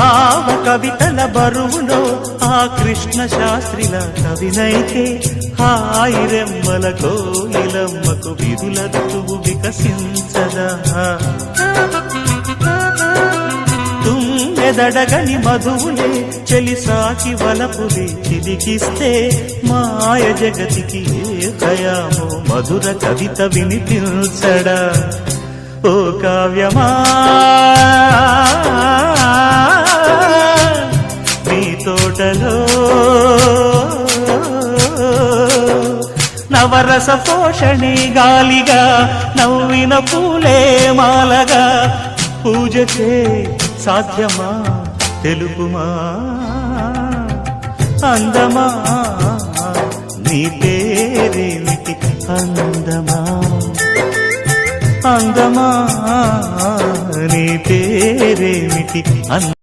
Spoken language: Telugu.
భావ కవితల బరువులో ఆ కృష్ణ శాస్త్రిల కవినైతే హాయి రెమ్మల కోయిలమ్మకు విధుల ఋతువు వికసించదా తుమ్మెదడగని మధువులే చెలిసాకి వలపులే చిలికిస్తే మాయ జగతికి ఏ భయామో మధుర కవిత వినిపించడా ఓ కావ్యమా నీ తోటలో నవరస పోషణి గాలిగా నవ్విన పూలే మాలగా పూజకే సాధ్యమా తెలుపుమా అందమా నీ పేరేమిటి అందమా అందమా నీ పేరేమిటి